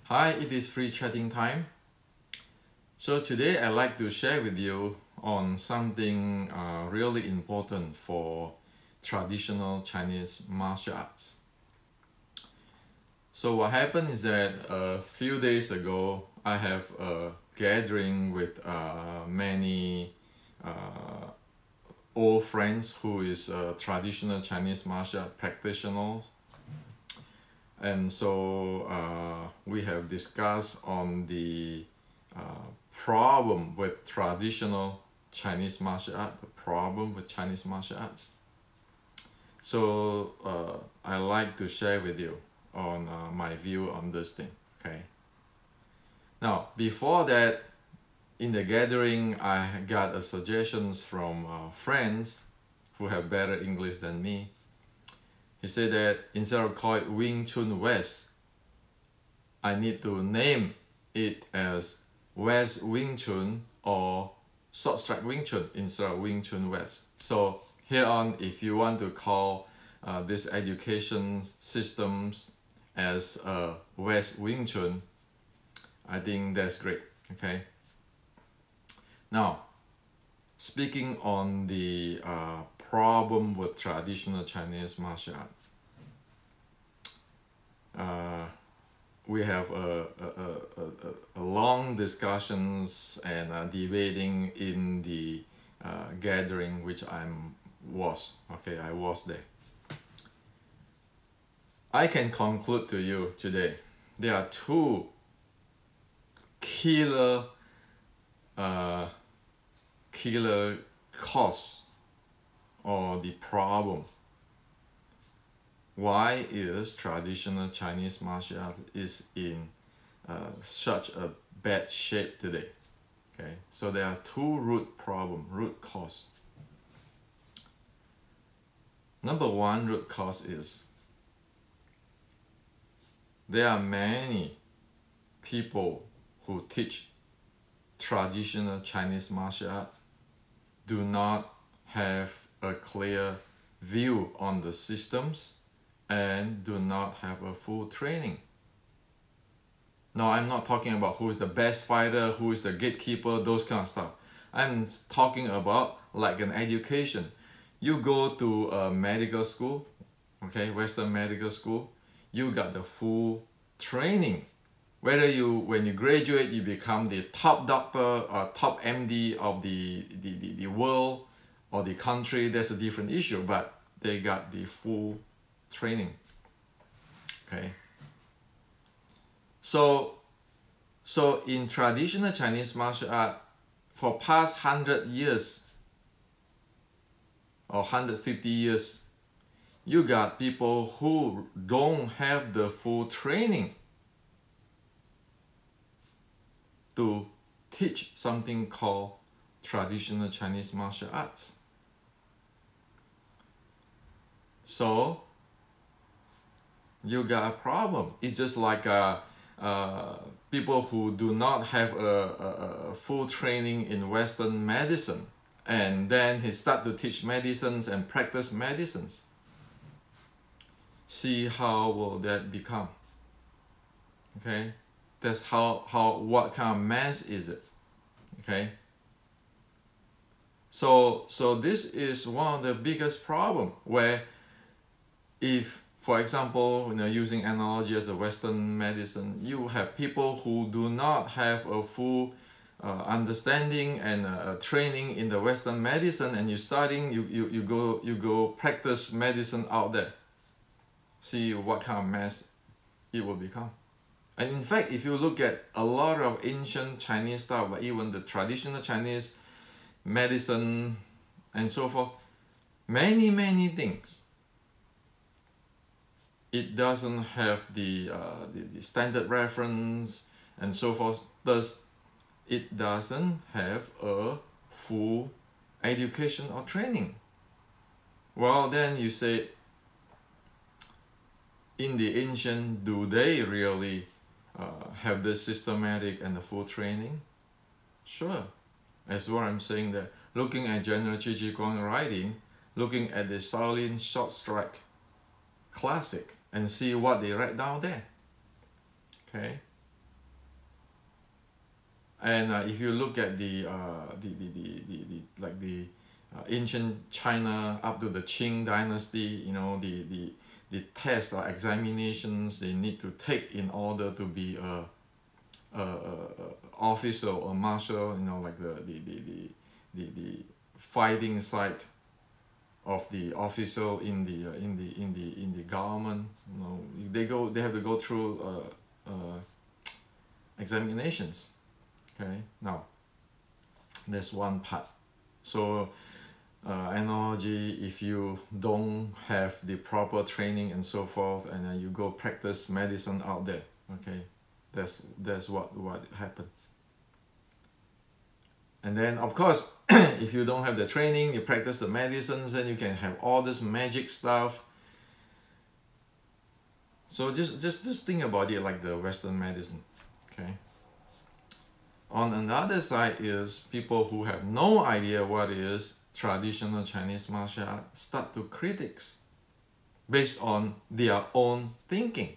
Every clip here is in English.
Hi, it is free chatting time. So today I'd like to share with you on something really important for traditional Chinese martial arts. So what happened is that a few days ago I have a gathering with many old friends who is traditional Chinese martial art practitioners. And so we have discussed on the problem with traditional Chinese martial art, the problem with Chinese martial arts. So I like to share with you on my view on this thing. Okay. Now, before that, in the gathering, I got a suggestions from friends who have better English than me. He said that instead of call it Wing Chun West, I need to name it as West Wing Chun or Short Strike Wing Chun instead of Wing Chun West. So here on, if you want to call this education systems as West Wing Chun, I think that's great. Okay. Now, speaking on the problem with traditional Chinese martial art, we have a long discussions and debating in the gathering which I was there. I can conclude to you today there are two killer cause or the problem why is traditional Chinese martial art is in such a bad shape today. Okay, so there are two root cause. Number one root cause is there are many people who teach traditional Chinese martial art do not have a clear view on the systems and do not have a full training. Now, I'm not talking about who is the best fighter, who is the gatekeeper, those kind of stuff. I'm talking about like an education. You go to a medical school, okay, Western medical school, you got the full training. Whether when you graduate, you become the top doctor or top MD of the world or the country, that's a different issue, but they got the full training. Okay. So in traditional Chinese martial art, for past 100 years or 150 years, you got people who don't have the full training to teach something called traditional Chinese martial arts. So you got a problem. It's just like people who do not have a full training in Western medicine, and then he start to teach medicines and practice medicines. See how will that become? Okay, that's what kind of mess is it? Okay. So this is one of the biggest problem where if, for example, using analogy as a Western medicine, you have people who do not have a full understanding and training in the Western medicine, and you go practice medicine out there. See what kind of mess it will become. And in fact, if you look at a lot of ancient Chinese stuff, like even the traditional Chinese medicine and so forth, many things, it doesn't have the standard reference and so forth. Thus, it doesn't have a full education or training. Well, then you say, in the ancient, do they really have the systematic and the full training? Sure. That's what I'm saying, that looking at General Qi Ji Guang writing, looking at the Shaolin Short Strike Classic, and see what they write down there. Okay. And if you look at the ancient China up to the Qing dynasty, you know, the tests or examinations they need to take in order to be a officer or marshal, you know, like the fighting side of the official in the government. You know, they have to go through examinations. Okay, now that's one part. So analogy, if you don't have the proper training and so forth, and you go practice medicine out there, okay, that's what happened. And then of course if you don't have the training, you practice the medicines, then you can have all this magic stuff. So just think about it like the Western medicine. Okay, on another side is people who have no idea what is traditional Chinese martial art start to critics based on their own thinking.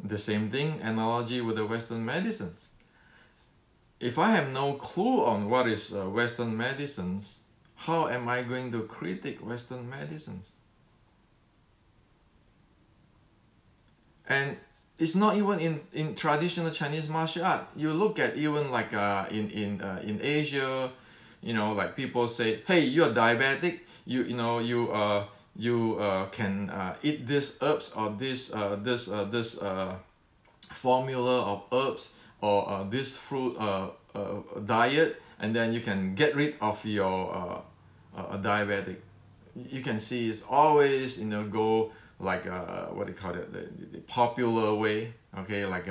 The same thing, analogy with the Western medicine. If I have no clue on what is Western medicines, how am I going to critique Western medicines? And it's not even in traditional Chinese martial art. You look at even like in Asia, you know, like people say, hey, you're diabetic, you can eat this herbs or this formula of herbs or this fruit diet, and then you can get rid of your diabetic. You can see it's always, you know, go like what do you call it, the popular way. Okay, like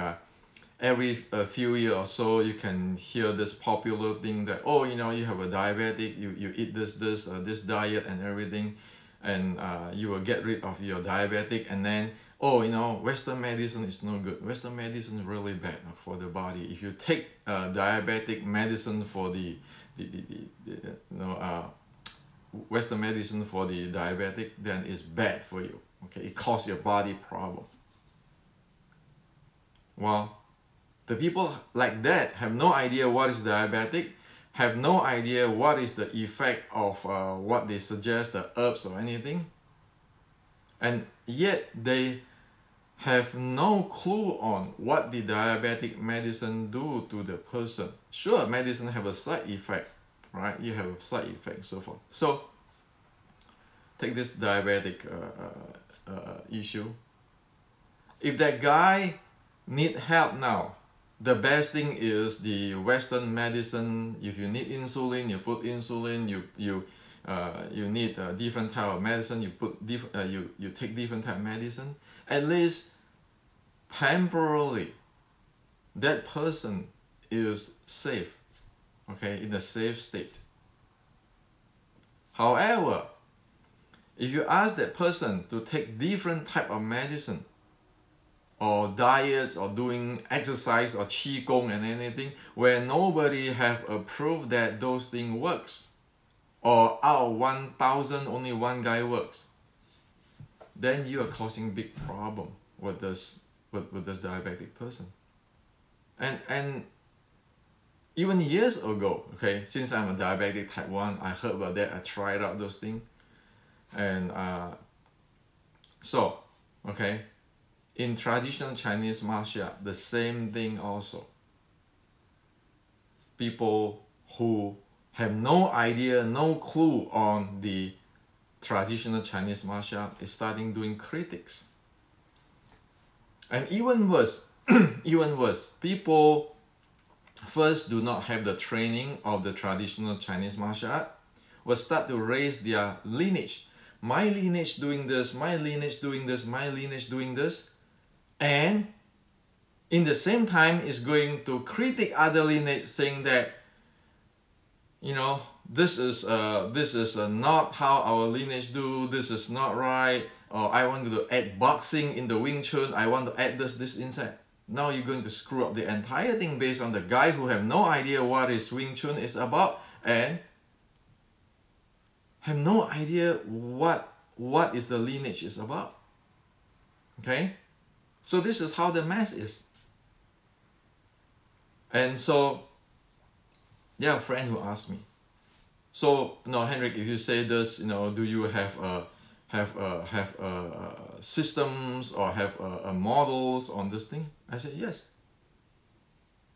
every few years or so you can hear this popular thing that, oh, you know, you have a diabetic, you eat this diet and everything, and you will get rid of your diabetic. And then, oh, you know, Western medicine is no good. Western medicine is really bad for the body. If you take diabetic medicine for the Western medicine for the diabetic, then it's bad for you. Okay, it causes your body problem. Well, the people like that have no idea what is diabetic, have no idea what is the effect of what they suggest, the herbs or anything, and yet they have no clue on what the diabetic medicine do to the person. Sure, medicine have a side effect, right? You have a side effect, so forth. So take this diabetic issue. If that guy need help now, the best thing is the Western medicine. If you need insulin, you put insulin. You need a different type of medicine. You take different type of medicine. At least temporarily, that person is safe. Okay, in a safe state. However, if you ask that person to take different type of medicine, or diets, or doing exercise, or qigong and anything, where nobody have approved that those things works, or out of 1,000 only one guy works, then you are causing big problem with this diabetic person. And even years ago, okay, since I'm a diabetic type 1, I heard about that, I tried out those things. And so, okay, in traditional Chinese martial art, the same thing also. People who have no idea, no clue on the traditional Chinese martial art is starting doing critics. And even worse, even worse, people first do not have the training of the traditional Chinese martial art, will start to raise their lineage. My lineage doing this, my lineage doing this, my lineage doing this, and in the same time is going to critique other lineage, saying that, you know, this is not how our lineage do, this is not right, or I want to add boxing in the Wing Chun, I want to add this inside. Now you're going to screw up the entire thing based on the guy who have no idea what is Wing Chun is about, and have no idea what what is the lineage is about. Okay? So this is how the mess is. And so there are a friend who asked me, so Henrik, if you say this, do you have systems or have models on this thing? I said yes.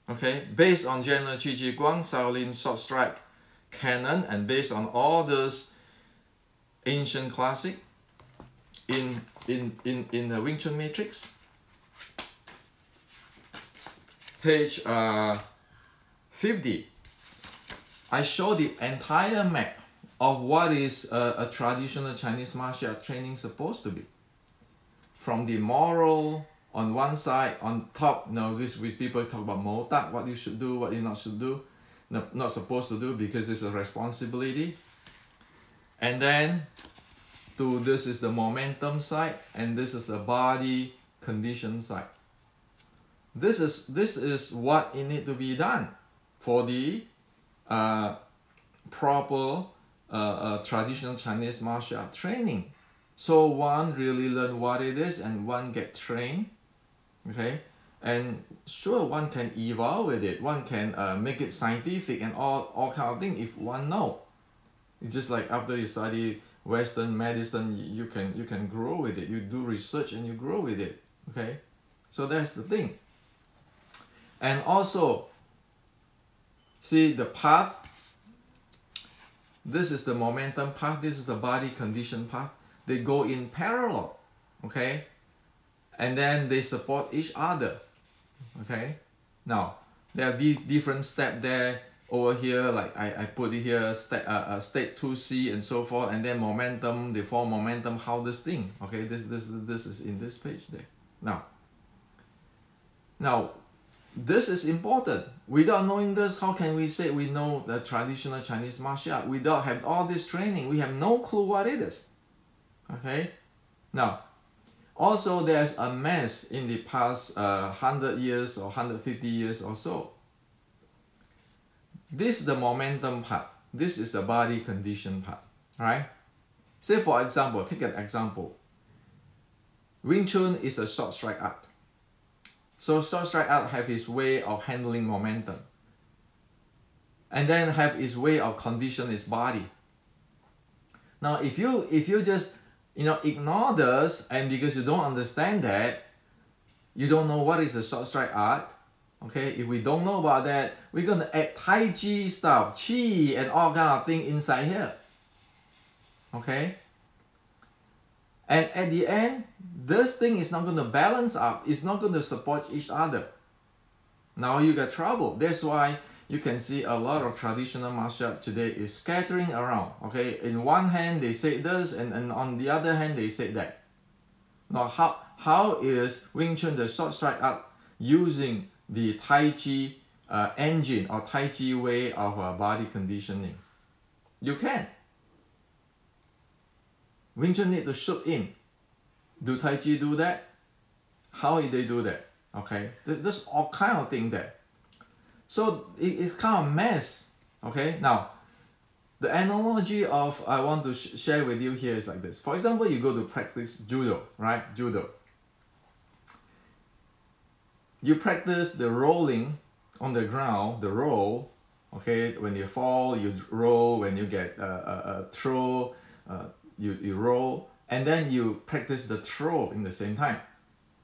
Okay, based on general Qi Ji Guang, Shaolin short strike canon, and based on all those ancient classic in the Wing Chun matrix, page 50, I show the entire map of what is a traditional Chinese martial art training supposed to be. From the moral on one side, on top, this with people talk about mo tak, what you should do, what you not should do, not supposed to do, because this is a responsibility. And then this is the momentum side, and this is the body condition side. This is what it need to be done for the proper traditional Chinese martial art training. So one really learn what it is, and one get trained, okay? And sure, one can evolve with it, one can make it scientific and all kind of thing if one know. It's just like after you study Western medicine, you can grow with it. You do research and you grow with it, okay? So that's the thing. And also, see the path. This is the momentum path. This is the body condition path. They go in parallel, okay? And then they support each other, okay? Now, there are different steps there. Over here, like I put it here, state 2C and so forth, and then momentum, they form momentum, how this thing, okay? This is in this page there. Now, this is important. Without knowing this, how can we say we know the traditional Chinese martial art? Without have all this training, we have no clue what it is. Okay? Now, also there's a mess in the past 100 years or 150 years or so. This is the momentum part. This is the body condition part. Right? Say for example, take an example. Wing Chun is a short strike art. So short strike art have its way of handling momentum, and then have its way of condition its body. Now, if you just ignore this, and because you don't understand that, you don't know what is a short strike art. Okay, if we don't know about that, we're gonna add Tai Chi stuff, Qi, and all kind of thing inside here. Okay. And at the end, this thing is not going to balance up. It's not going to support each other. Now you get trouble. That's why you can see a lot of traditional martial art today is scattering around. Okay, in one hand they say this, and on the other hand they say that. Now how is Wing Chun, the short strike art, using the Tai Chi engine or Tai Chi way of body conditioning? You can. Wing Chun need to shoot in. Do Tai Chi do that? How do they do that? Okay, there's all kind of thing there. So it's kind of mess. Okay, now the analogy of I want to share with you here is like this. For example, you go to practice judo, right? Judo. You practice the rolling on the ground, the roll. Okay, when you fall, you roll. When you get a throw, you roll, and then you practice the throw in the same time.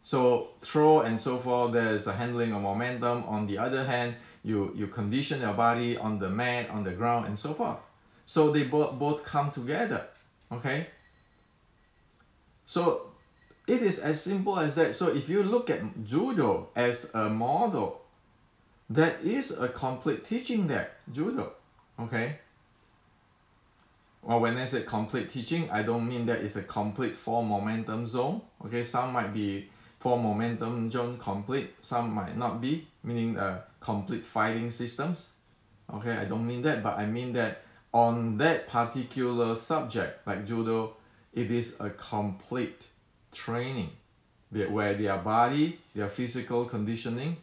So throw and so forth, there's a handling of momentum. On the other hand, you condition your body on the mat, on the ground, and so forth. So they both come together, okay? So it is as simple as that. So if you look at judo as a model, that is a complete teaching there, judo, okay? Well, when I say complete teaching, I don't mean that it's a complete 4 momentum zone. Okay, some might be 4 momentum zone complete, some might not be, meaning complete fighting systems. Okay, I don't mean that, but I mean that on that particular subject, like judo, it is a complete training where their body, their physical conditioning,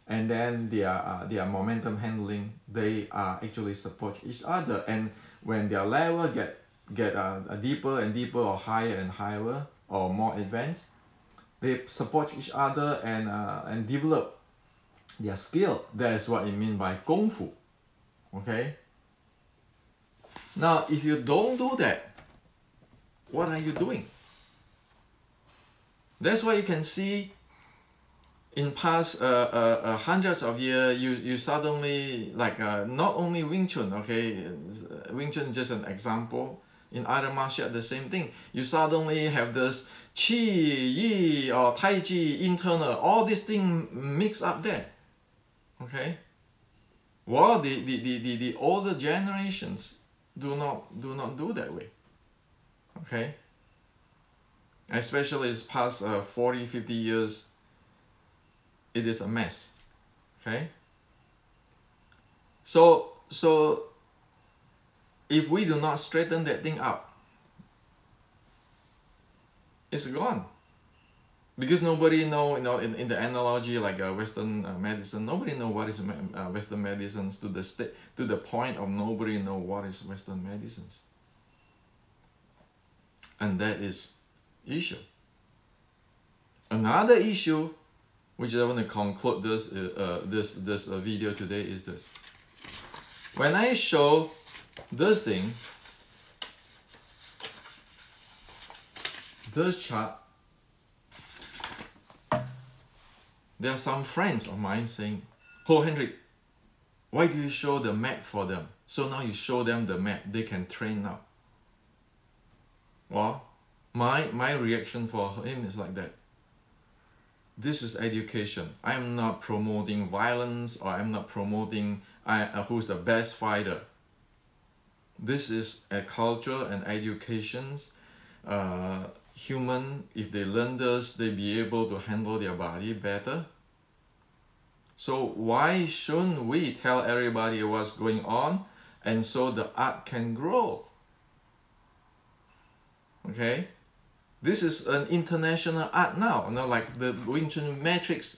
and then their momentum handling, they actually support each other. And when their level get deeper and deeper, or higher and higher, or more advanced, they support each other and develop their skill. That is what it means by Kung Fu. Okay? Now, if you don't do that, what are you doing? That's why you can see in past hundreds of years, you suddenly, like, not only Wing Chun, okay? Wing Chun is just an example. In other martial arts, the same thing. You suddenly have this Qi, Yi, or Tai Chi, internal, all these things mixed up there. Okay? Well, the older generations do not do that way. Okay? Especially it's past 40, 50 years, it is a mess. Okay? So if we do not straighten that thing up, it's gone. Because nobody know, in the analogy like Western medicine, nobody know what is Western medicines to the point of nobody know what is Western medicines. And that is issue. Another issue, which I want to conclude this video today, is this. When I show this thing, this chart, there are some friends of mine saying, "Oh, Hendrik, why do you show the map for them? So now you show them the map, they can train now." Well, my reaction for him is like that. This is education. I'm not promoting violence, or I'm not promoting who's the best fighter. This is a culture and educations. Human, if they learn this, they be able to handle their body better. So why shouldn't we tell everybody what's going on, and so the art can grow? Okay, this is an international art now. Like the Wing Chun Matrix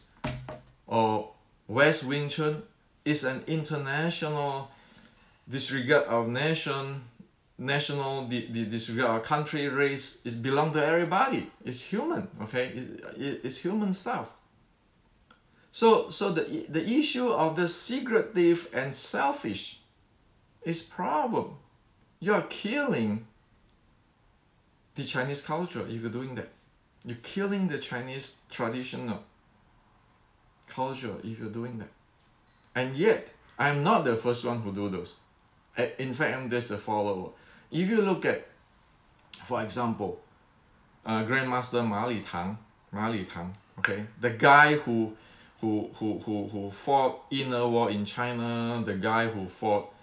or West Wing Chun is an international disregard of national disregard of country, race. It belongs to everybody. It's human. Okay, it's human stuff. So the issue of the secretive and selfish is problem. You're killing the Chinese culture if you're doing that. You're killing the Chinese traditional culture if you're doing that. And yet, I'm not the first one who do those. In fact, I'm just a follower. If you look at, for example, Grandmaster Ma Li Tang, okay, the guy who fought inner war in China, the guy who fought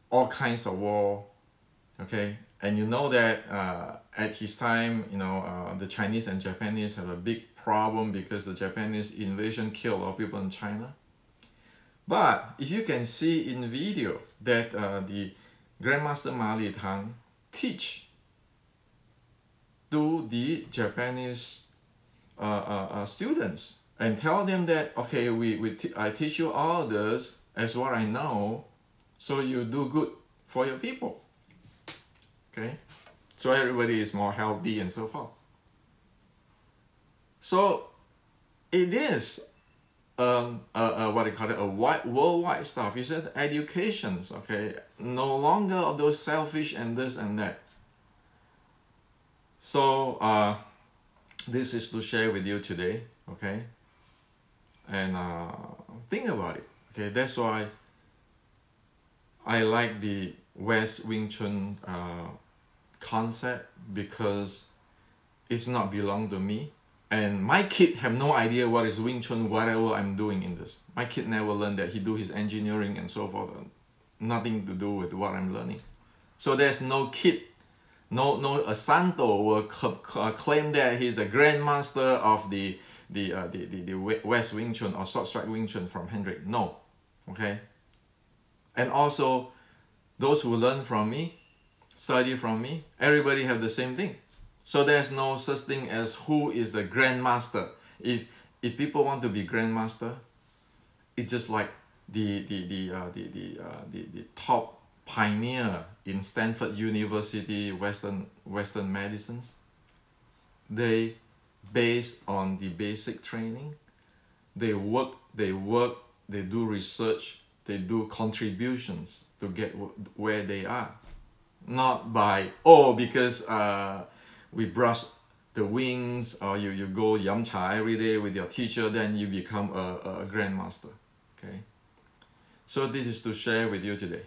all kinds of war, okay, and you know that at his time, the Chinese and Japanese have a big problem because the Japanese invasion killed a lot of people in China. But if you can see in video that the Grandmaster Ma Li Tang teach to the Japanese students and tell them that, okay, I teach you all this as what I know, so you do good for your people. Okay, so everybody is more healthy and so forth. So it is what they call it, a worldwide stuff. It's educations, okay, no longer of those selfish and this and that. So this is to share with you today, okay, and think about it. Okay, that's why I like the West Wing Chun concept, because it's not belong to me. And my kid have no idea what is Wing Chun, whatever I'm doing in this. My kid never learned that. He do his engineering and so forth. Nothing to do with what I'm learning. So there's no kid, a Santo will claim that he's the grandmaster of the West Wing Chun or Short Strike Wing Chun from Hendrik. No, okay. And also, those who learn from me, study from me, everybody have the same thing. So there's no such thing as who is the grandmaster. If people want to be grandmaster, it's just like the top pioneer in Stanford University Western medicines. They, based on the basic training, they work, they do research, they do contributions to get where they are. Not by, oh, because we brush the wings, or you go yum cha every day with your teacher, then you become a grandmaster. Okay, so this is to share with you today.